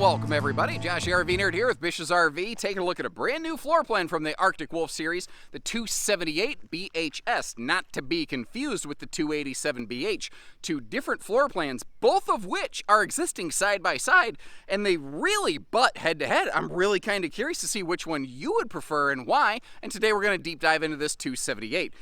welcome everybody. Josh RV Nerd here with Bish's RV, taking a look at a brand new floor plan from the Arctic Wolf series, the 278 BHS, not to be confused with the 287 BH. Two different floor plans, both of which are existing side by side, and they really butt head to head. I'm really kind of curious to see which one you would prefer and why, and today we're going to deep dive into this 278.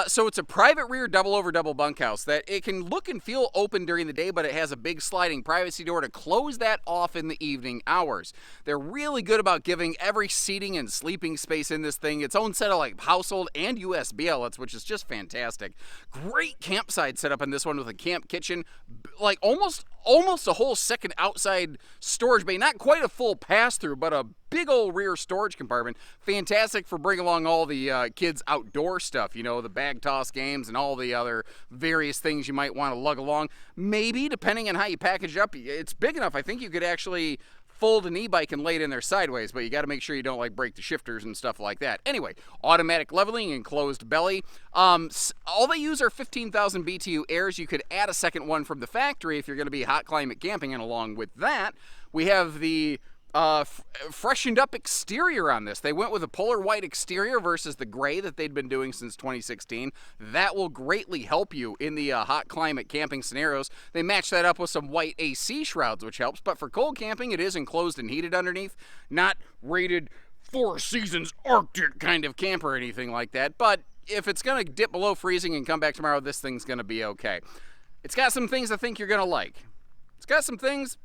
So it's a private rear double over double bunkhouse that it can look and feel open during the day, but it has a big sliding privacy door to close that off in the evening hours. They're really good about giving every seating and sleeping space in this thing its own set of like household and USB outlets, which is just fantastic. Great campsite setup in this one with a camp kitchen, like almost a whole second outside storage bay. Not quite a full pass-through, but a big old rear storage compartment. Fantastic for bringing along all the kids' outdoor stuff, you know, the bag toss games and all the other various things you might want to lug along. Maybe, depending on how you package it up, it's big enough. I think you could actually fold an e-bike and lay it in there sideways, but you got to make sure you don't like break the shifters and stuff like that. Anyway, automatic leveling and closed belly. All they use are 15,000 BTU airs. You could add a second one from the factory if you're going to be hot climate camping, and along with that, we have the freshened up exterior on this. They went with a polar white exterior versus the gray that they'd been doing since 2016. That will greatly help you in the hot climate camping scenarios. They match that up with some white AC shrouds, which helps, but for cold camping, it is enclosed and heated underneath, not rated Four Seasons Arctic kind of camper or anything like that, but if it's going to dip below freezing and come back tomorrow, this thing's going to be okay. It's got some things I think you're going to like. It's got some things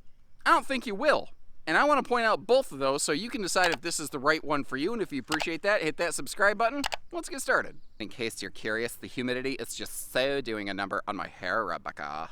I don't think you will. And I want to point out both of those so you can decide if this is the right one for you. And if you appreciate that, hit that subscribe button. Let's get started. In case you're curious, the humidity is just so doing a number on my hair, Rebecca.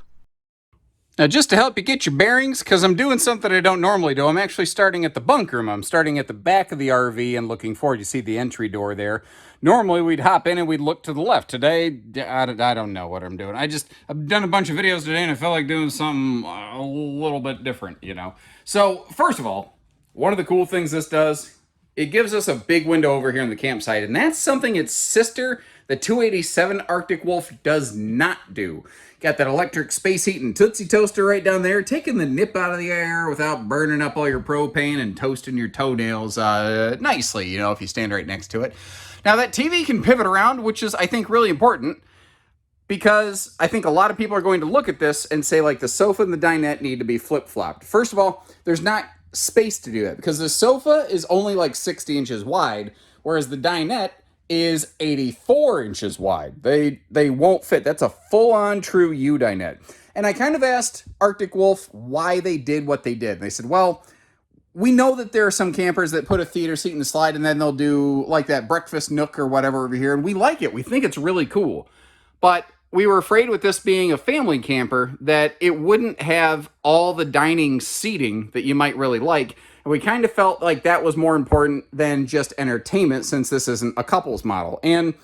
Now, just to help you get your bearings, because I'm doing something I don't normally do, I'm actually starting at the bunk room. I'm starting at the back of the RV and looking forward. You see the entry door there. Normally, we'd hop in and we'd look to the left. Today, I don't know what I'm doing. I've done a bunch of videos today and I felt like doing something a little bit different, you know. So, first of all, one of the cool things this does, it gives us a big window over here in the campsite, and that's something its sister, the 287 Arctic Wolf, does not do. Got that electric space heating Tootsie Toaster right down there, taking the nip out of the air without burning up all your propane and toasting your toenails nicely, you know, if you stand right next to it. Now, that TV can pivot around, which is, I think, really important, because I think a lot of people are going to look at this and say, like, the sofa and the dinette need to be flip-flopped. First of all, there's not space to do that, because the sofa is only like 60 inches wide, whereas the dinette is 84 inches wide. They won't fit. That's a full-on true U dinette. And I kind of asked Arctic Wolf why they did what they did. And they said, well, we know that there are some campers that put a theater seat in the slide and then they'll do like that breakfast nook or whatever over here. And we like it. We think it's really cool. But we were afraid with this being a family camper that it wouldn't have all the dining seating that you might really like. And we kind of felt like that was more important than just entertainment, since this isn't a couples model. And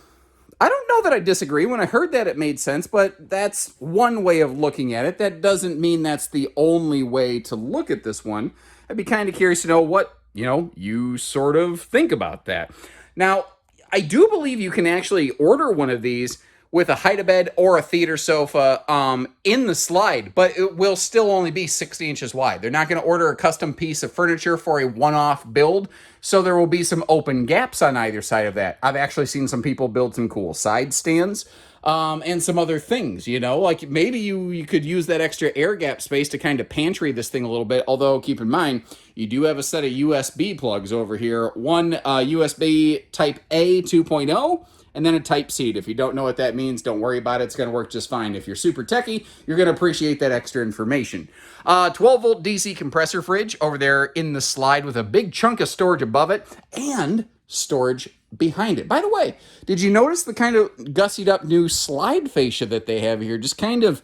I don't know that I disagree. When I heard that, it made sense, but that's one way of looking at it. That doesn't mean that's the only way to look at this one. I'd be kind of curious to know what, you sort of think about that. Now, I do believe you can actually order one of these with a hide-a-bed or a theater sofa in the slide, but it will still only be 60 inches wide. They're not going to order a custom piece of furniture for a one-off build, so there will be some open gaps on either side of that. I've actually seen some people build some cool side stands and some other things, like maybe you could use that extra air gap space to kind of pantry this thing a little bit, although keep in mind, you do have a set of USB plugs over here. One USB Type A 2.0, and then a Type-C. If you don't know what that means, don't worry about it. It's going to work just fine. If you're super techie, you're going to appreciate that extra information. 12-volt DC compressor fridge over there in the slide with a big chunk of storage above it and storage behind it. By the way, did you notice the kind of gussied up new slide fascia that they have here? Just kind of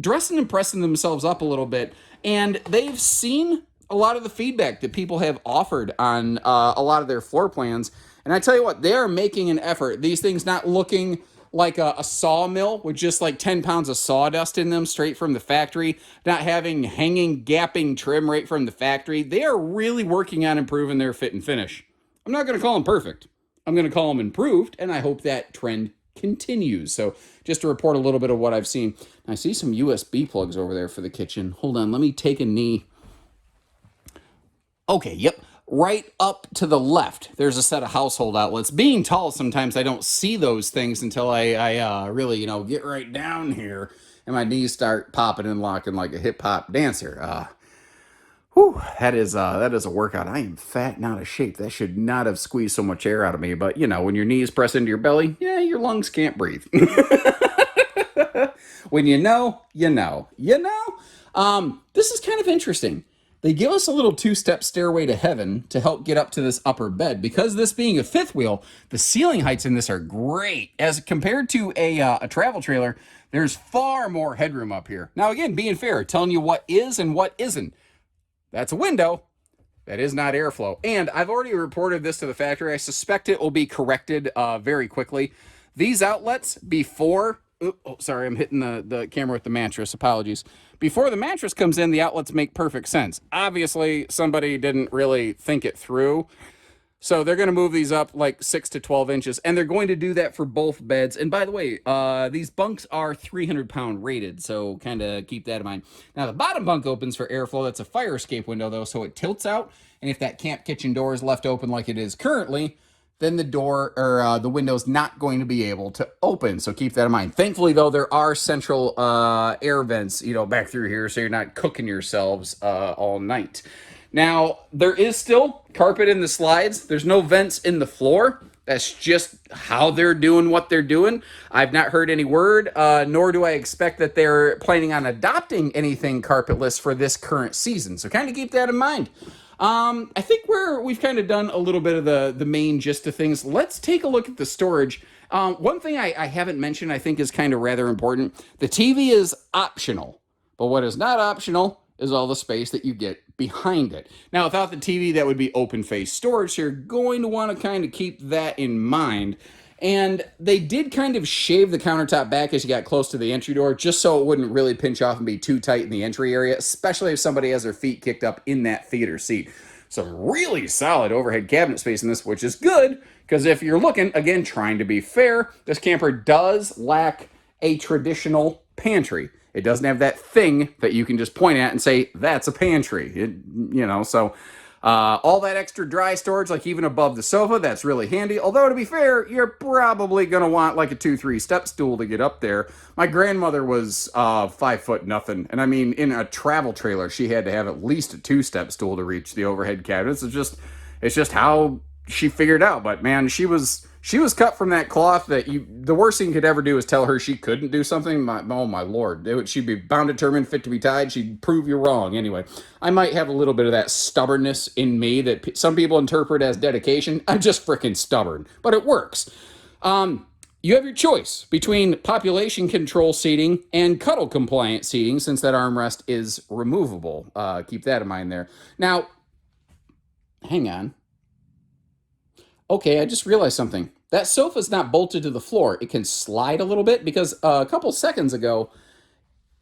dressing and pressing themselves up a little bit. And they've seen a lot of the feedback that people have offered on a lot of their floor plans. And I tell you what, they are making an effort. These things not looking like a sawmill with just like 10 pounds of sawdust in them straight from the factory, not having hanging, gapping trim right from the factory. They are really working on improving their fit and finish. I'm not going to call them perfect. I'm going to call them improved, and I hope that trend continues. So just to report a little bit of what I've seen. I see some USB plugs over there for the kitchen. Hold on, let me take a knee Okay, yep. Right up to the left, there's a set of household outlets. Being tall, sometimes I don't see those things until I really, get right down here and my knees start popping and locking like a hip hop dancer. Whew, that is a workout. I am fat and out of shape. That should not have squeezed so much air out of me. But when your knees press into your belly, yeah, your lungs can't breathe. When you know, you know. This is kind of interesting. They give us a little two-step stairway to heaven to help get up to this upper bed. Because this being a fifth wheel, the ceiling heights in this are great. As compared to a travel trailer, there's far more headroom up here. Now, again, being fair, telling you what is and what isn't. That's a window. That is not airflow. And I've already reported this to the factory. I suspect it will be corrected very quickly. These outlets before... Oh, sorry, I'm hitting the camera with the mattress. Apologies. Before the mattress comes in, the outlets make perfect sense. Obviously, somebody didn't really think it through. So they're going to move these up like 6 to 12 inches, and they're going to do that for both beds. And by the way, these bunks are 300-pound rated, so kind of keep that in mind. Now, the bottom bunk opens for airflow. That's a fire escape window, though, so it tilts out. And if that camp kitchen door is left open like it is currently, then the door or the window's not going to be able to open. So keep that in mind. Thankfully, though, there are central air vents, back through here, so you're not cooking yourselves all night. Now, there is still carpet in the slides. There's no vents in the floor. That's just how they're doing what they're doing. I've not heard any word, nor do I expect that they're planning on adopting anything carpetless for this current season. So kind of keep that in mind. I think we've kind of done a little bit of the main gist of things. Let's take a look at the storage. One thing I haven't mentioned I think is kind of rather important. The TV is optional, but what is not optional is all the space that you get behind it. Now, without the TV, that would be open face storage, so you're going to want to kind of keep that in mind. And they did kind of shave the countertop back as you got close to the entry door, just so it wouldn't really pinch off and be too tight in the entry area, especially if somebody has their feet kicked up in that theater seat. Some really solid overhead cabinet space in this, which is good, because if you're looking, again, trying to be fair, this camper does lack a traditional pantry. It doesn't have that thing that you can just point at and say, that's a pantry. So all that extra dry storage, like even above the sofa, that's really handy. Although, to be fair, you're probably going to want like a 2-3 step stool to get up there. My grandmother was 5 foot nothing. And I mean, in a travel trailer, she had to have at least a 2-step stool to reach the overhead cabinets. It's just how she figured out. But man, she was cut from that cloth that the worst thing you could ever do is tell her she couldn't do something. Oh my Lord. She'd be bound, determined, fit to be tied. She'd prove you wrong. Anyway, I might have a little bit of that stubbornness in me that some people interpret as dedication. I'm just freaking stubborn, but it works. You have your choice between population control seating and cuddle compliant seating, since that armrest is removable. Keep that in mind there. Now, hang on. Okay, I just realized something. That sofa's not bolted to the floor. It can slide a little bit because a couple seconds ago,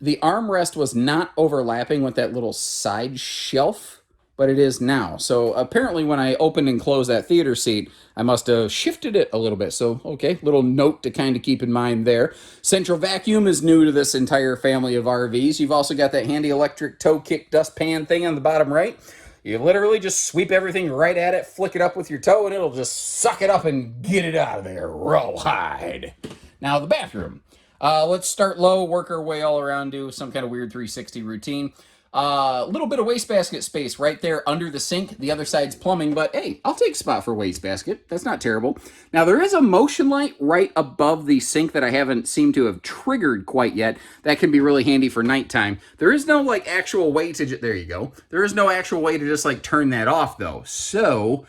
the armrest was not overlapping with that little side shelf, but it is now. So apparently when I opened and closed that theater seat, I must have shifted it a little bit. So, okay, little note to kind of keep in mind there. Central vacuum is new to this entire family of RVs. You've also got that handy electric toe kick dustpan thing on the bottom right. You literally just sweep everything right at it, flick it up with your toe, and it'll just suck it up and get it out of there. Rawhide. Now, the bathroom. Let's start low, work our way all around, do some kind of weird 360 routine. A little bit of wastebasket space right there under the sink. The other side's plumbing, but hey, I'll take a spot for wastebasket. That's not terrible. Now, there is a motion light right above the sink that I haven't seemed to have triggered quite yet. That can be really handy for nighttime. There is no actual way to, there you go. There is no actual way to just turn that off though. So,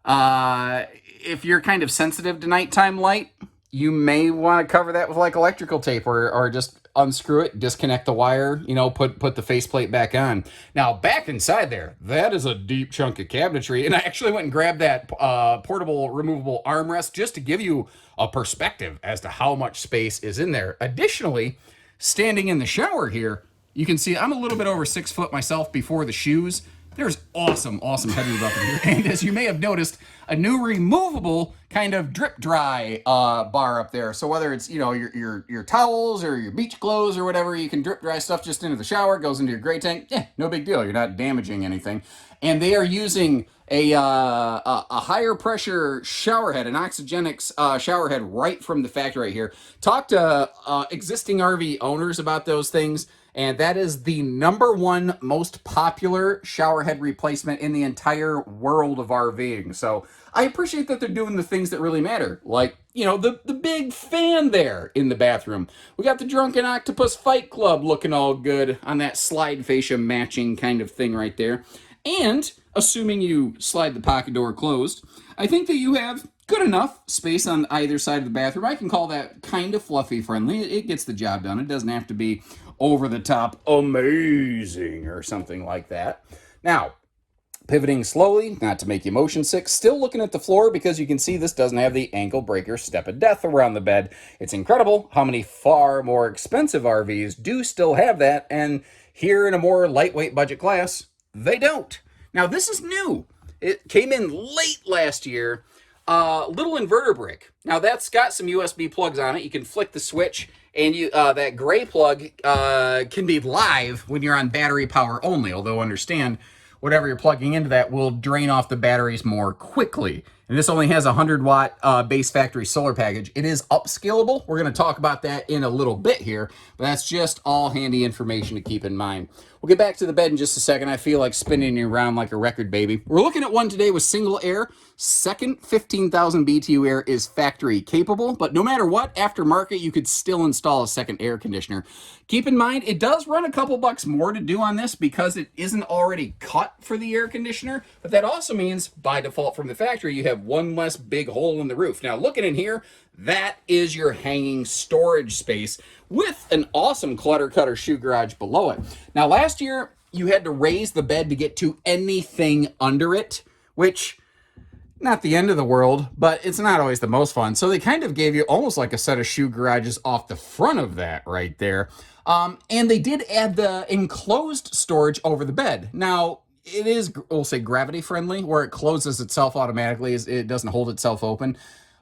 if you're kind of sensitive to nighttime light, you may want to cover that with electrical tape or just unscrew it, disconnect the wire, put the faceplate back on. Now, back inside there, that is a deep chunk of cabinetry. And I actually went and grabbed that portable removable armrest just to give you a perspective as to how much space is in there. Additionally, standing in the shower here, you can see I'm a little bit over 6 foot myself before the shoes. There's awesome headroom up in here. And as you may have noticed, a new removable kind of drip dry bar up there. So whether it's, your towels or your beach clothes or whatever, you can drip dry stuff just into the shower. It goes into your gray tank. Yeah, no big deal. You're not damaging anything. And they are using a higher pressure shower head, an Oxygenics shower head right from the factory right here. Talk to existing RV owners about those things. And that is the #1 most popular shower head replacement in the entire world of RVing. So I appreciate that they're doing the things that really matter. Like, the big fan there in the bathroom. We got the Drunken Octopus Fight Club looking all good on that slide fascia matching kind of thing right there. And assuming you slide the pocket door closed, I think that you have good enough space on either side of the bathroom. I can call that kind of fluffy friendly. It gets the job done. It doesn't have to be over the top amazing or something like that. Now, pivoting slowly, not to make you motion sick, still looking at the floor because you can see this doesn't have the ankle breaker step of death around the bed. It's incredible how many far more expensive RVs do still have that, and here in a more lightweight budget class, they don't. Now, this is new. It came in late last year. Little inverter brick. Now, that's got some USB plugs on it. You can flick the switch, and that gray plug can be live when you're on battery power only, although understand, whatever you're plugging into that will drain off the batteries more quickly. And this only has a 100-watt base factory solar package. It is upscalable. We're going to talk about that in a little bit here, but that's just all handy information to keep in mind. We'll get back to the bed in just a second. I feel like spinning you around like a record, baby. We're looking at one today with single air. Second 15,000 BTU air is factory capable, but no matter what, aftermarket, you could still install a second air conditioner. Keep in mind, it does run a couple bucks more to do on this because it isn't already cut for the air conditioner, but that also means by default from the factory, you have one less big hole in the roof. Now, looking in here, that is your hanging storage space with an awesome clutter cutter shoe garage below it. Now, last year, you had to raise the bed to get to anything under it, which, not the end of the world, but it's not always the most fun. So they kind of gave you almost like a set of shoe garages off the front of that right there. And they did add the enclosed storage over the bed. Now, it is, we'll say, gravity friendly, where it closes itself automatically. It doesn't hold itself open.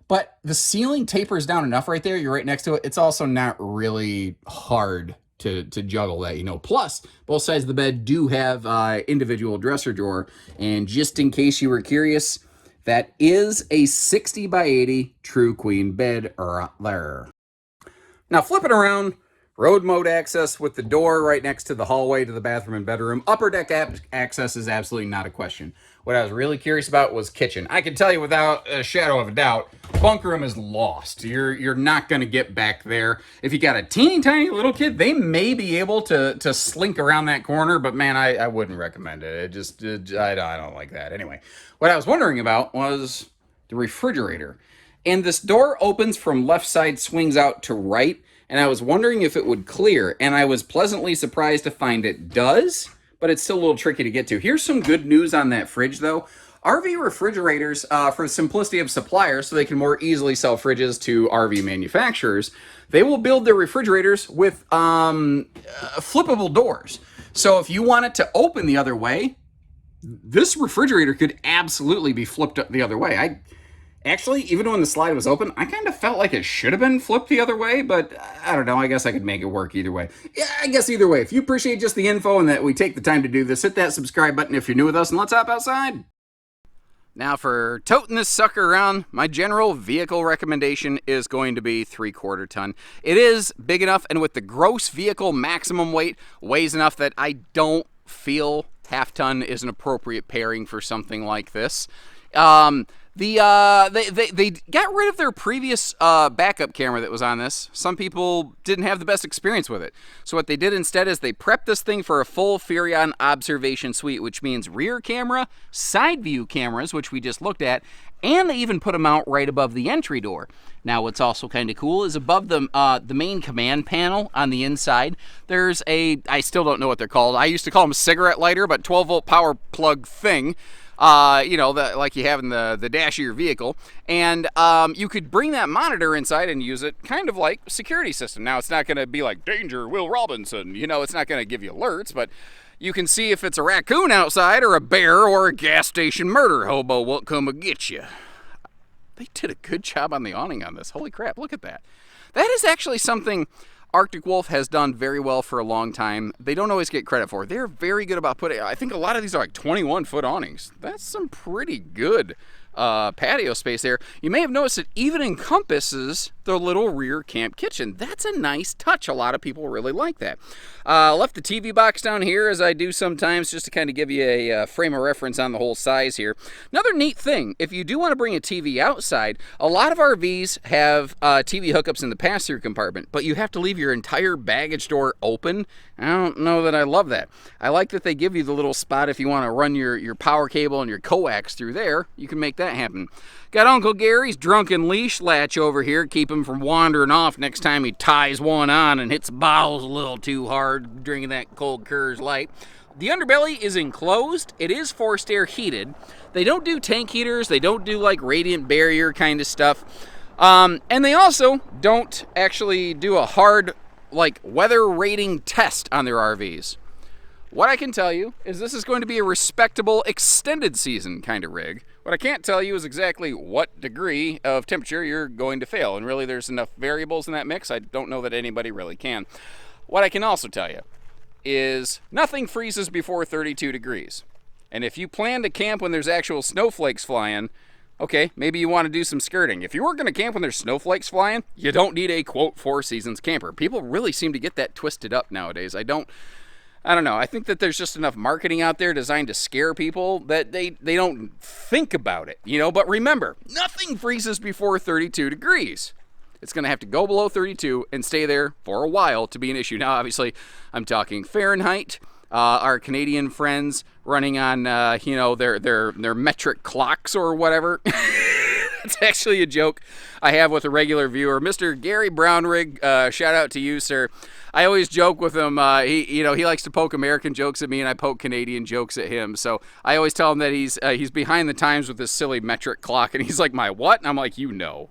But the ceiling tapers down enough right there. You're right next to it. It's also not really hard to juggle that, Plus, both sides of the bed do have individual dresser drawer. And just in case you were curious, that is a 60 by 80 true queen bed right there. Now, flipping around, road mode access with the door right next to the hallway to the bathroom and bedroom. Upper deck access is absolutely not a question. What I was really curious about was kitchen. I can tell you without a shadow of a doubt, bunk room is lost. You're not going to get back there. If you got a teeny tiny little kid, they may be able to slink around that corner, but man, I wouldn't recommend it. I don't like that. Anyway, what I was wondering about was the refrigerator. And this door opens from left side, swings out to right. And I was wondering if it would clear, and I was pleasantly surprised to find it does, but it's still a little tricky to get to. Here's some good news on that fridge, though. RV refrigerators, for the simplicity of suppliers, so they can more easily sell fridges to RV manufacturers, they will build their refrigerators with flippable doors. So if you want it to open the other way, this refrigerator could absolutely be flipped the other way. Actually, even when the slide was open, I kind of felt like it should have been flipped the other way, but I don't know. I guess I could make it work either way. Yeah, I guess either way. If you appreciate just the info and that we take the time to do this, hit that subscribe button if you're new with us, and let's hop outside. Now, for toting this sucker around, my general vehicle recommendation is going to be 3/4 ton. It is big enough, and with the gross vehicle maximum weight, weighs enough that I don't feel half ton is an appropriate pairing for something like this. They got rid of their previous backup camera that was on this. Some people didn't have the best experience with it. So what they did instead is they prepped this thing for a full Furrion observation suite, which means rear camera, side view cameras, which we just looked at, and they even put them out right above the entry door. Now, what's also kind of cool is above the main command panel on the inside, there's I still don't know what they're called. I used to call them a cigarette lighter, but 12-volt power plug thing. Like you have in the dash of your vehicle. And you could bring that monitor inside and use it kind of like a security system. Now, it's not going to be like, danger, Will Robinson. It's not going to give you alerts, but You can see if it's a raccoon outside or a bear or a gas station murder hobo what come and get you. They did a good job on the awning on this. Holy crap, look at that. That is actually something Arctic Wolf has done very well for a long time. They don't always get credit for. They're very good about putting, I think a lot of these are like 21-foot awnings. That's some pretty good patio space there. You may have noticed it even encompasses the little rear camp kitchen. That's a nice touch. A lot of people really like that. Left the TV box down here, as I do sometimes, just to kind of give you a frame of reference on the whole size here. Another neat thing, if you do want to bring a TV outside, a lot of RVs have TV hookups in the pass-through compartment, but you have to leave your entire baggage door open. I don't know that I love that. I like that they give you the little spot if you want to run your power cable and your coax through there. You can make that happen. Got Uncle Gary's drunken leash latch over here, keep him from wandering off next time he ties one on and hits bottles a little too hard drinking that cold Coors Light. The underbelly is enclosed. It is forced air heated. They don't do tank heaters. They don't do like radiant barrier kind of stuff. And they also don't actually do a hard like weather rating test on their RVs. What I can tell you is this is going to be a respectable extended season kind of rig. What I can't tell you is exactly what degree of temperature you're going to fail. And really there's enough variables in that mix, I don't know that anybody really can. What I can also tell you is nothing freezes before 32 degrees. And if you plan to camp when there's actual snowflakes flying, okay, maybe you want to do some skirting. If you were going to camp when there's snowflakes flying, you don't need a, quote, Four Seasons camper. People really seem to get that twisted up nowadays. I don't know. I think that there's just enough marketing out there designed to scare people that they don't think about it, you know? But remember, nothing freezes before 32 degrees. It's going to have to go below 32 and stay there for a while to be an issue. Now, obviously, I'm talking Fahrenheit. Our Canadian friends running on, their metric clocks or whatever. It's actually a joke I have with a regular viewer, Mr. Gary Brownrigg. Shout out to you, sir. I always joke with him. He likes to poke American jokes at me, and I poke Canadian jokes at him. So I always tell him that he's behind the times with this silly metric clock, and he's like, "My what?" And I'm like, "You know."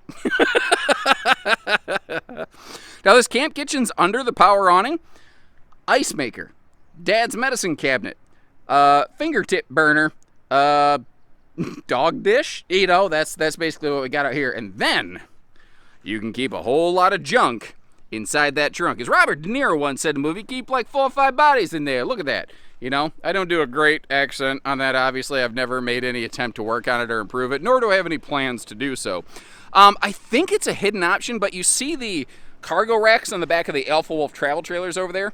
Now this camp kitchen's under the power awning. Ice maker, Dad's medicine cabinet, fingertip burner, dog dish. You know, that's basically what we got out here. And then you can keep a whole lot of junk inside that trunk. As Robert De Niro once said in the movie, keep like 4 or 5 bodies in there. Look at that. You know, I don't do a great accent on that, obviously. I've never made any attempt to work on it or improve it, nor do I have any plans to do so. I think it's a hidden option, but you see the cargo racks on the back of the Alpha Wolf travel trailers over there?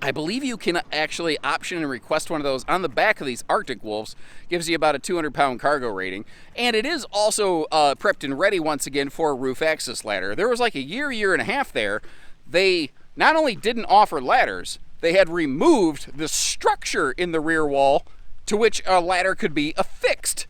I believe you can actually option and request one of those on the back of these Arctic Wolves. Gives you about a 200-pound cargo rating. And it is also prepped and ready once again for a roof access ladder. There was like a year and a half there. They not only didn't offer ladders, they had removed the structure in the rear wall to which a ladder could be affixed.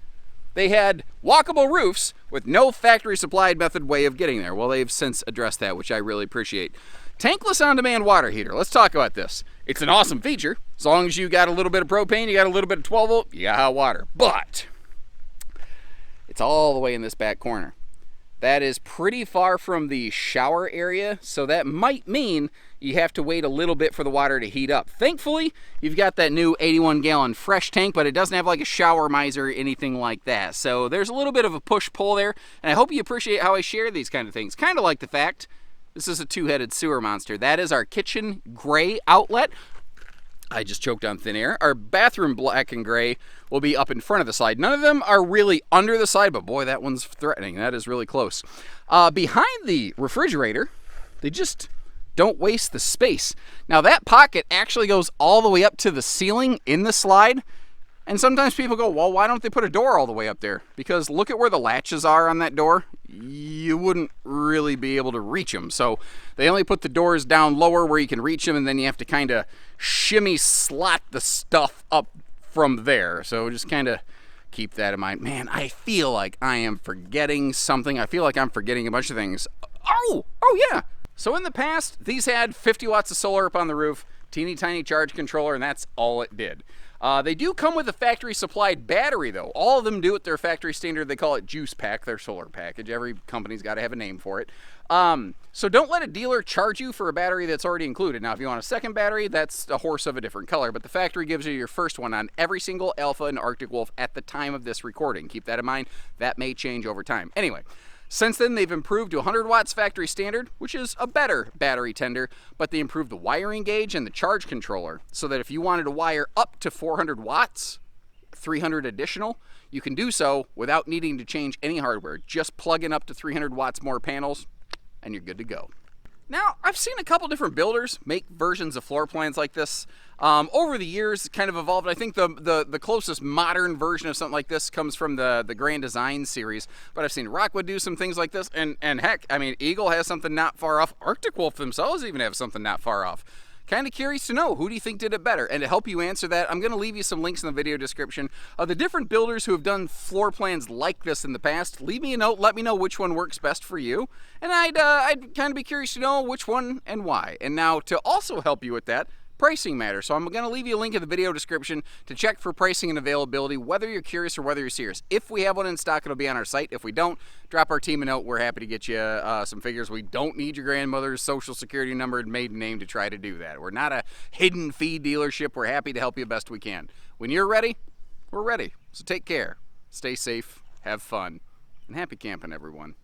They had walkable roofs with no factory-supplied method way of getting there. Well, they've since addressed that, which I really appreciate. Tankless on-demand water heater. Let's talk about this. It's an awesome feature. As long as you got a little bit of propane, you got a little bit of 12 volt, you got hot water. But it's all the way in this back corner. That is pretty far from the shower area, so that might mean you have to wait a little bit for the water to heat up. Thankfully, you've got that new 81-gallon fresh tank, but it doesn't have like a shower miser or anything like that. So there's a little bit of a push-pull there, and I hope you appreciate how I share these kind of things. Kind of like the fact this is a two-headed sewer monster. That is our kitchen gray outlet. I just choked on thin air. Our bathroom black and gray will be up in front of the slide. None of them are really under the slide, but boy, that one's threatening. That is really close. Behind the refrigerator, they just don't waste the space. Now that pocket actually goes all the way up to the ceiling in the slide. And sometimes people go, well, why don't they put a door all the way up there? Because look at where the latches are on that door. You wouldn't really be able to reach them. So they only put the doors down lower where you can reach them, and then you have to kind of shimmy slot the stuff up from there. So just kind of keep that in mind. Man, I feel like I am forgetting something. I feel like I'm forgetting a bunch of things. Oh yeah. So in the past, these had 50 watts of solar up on the roof, teeny tiny charge controller, and that's all it did. They do come with a factory supplied battery though. All of them do it their factory standard. They call it juice pack, their solar package. Every company's got to have a name for it. So don't let a dealer charge you for a battery that's already included. Now if you want a second battery, that's a horse of a different color, but the factory gives you your first one on every single Alpha and Arctic Wolf at the time of this recording. Keep that in mind. That may change over time. Anyway, since then, they've improved to 100 watts factory standard, which is a better battery tender, but they improved the wiring gauge and the charge controller so that if you wanted to wire up to 400 watts, 300 additional, you can do so without needing to change any hardware. Just plug in up to 300 watts more panels, and you're good to go. Now, I've seen a couple different builders make versions of floor plans like this. Over the years, it kind of evolved. I think the closest modern version of something like this comes from the Grand Design series. But I've seen Rockwood do some things like this. And heck, I mean, Eagle has something not far off. Arctic Wolf themselves even have something not far off. Kind of curious to know, who do you think did it better? And to help you answer that, I'm going to leave you some links in the video description of the different builders who have done floor plans like this in the past. Leave me a note, let me know which one works best for you. And I'd kind of be curious to know which one and why. And now to also help you with that, pricing matters. So I'm going to leave you a link in the video description to check for pricing and availability, whether you're curious or whether you're serious. If we have one in stock, it'll be on our site. If we don't, drop our team a note. We're happy to get you some figures. We don't need your grandmother's social security number and maiden name to try to do that. We're not a hidden fee dealership. We're happy to help you best we can. When you're ready, we're ready. So take care, stay safe, have fun, and happy camping, everyone.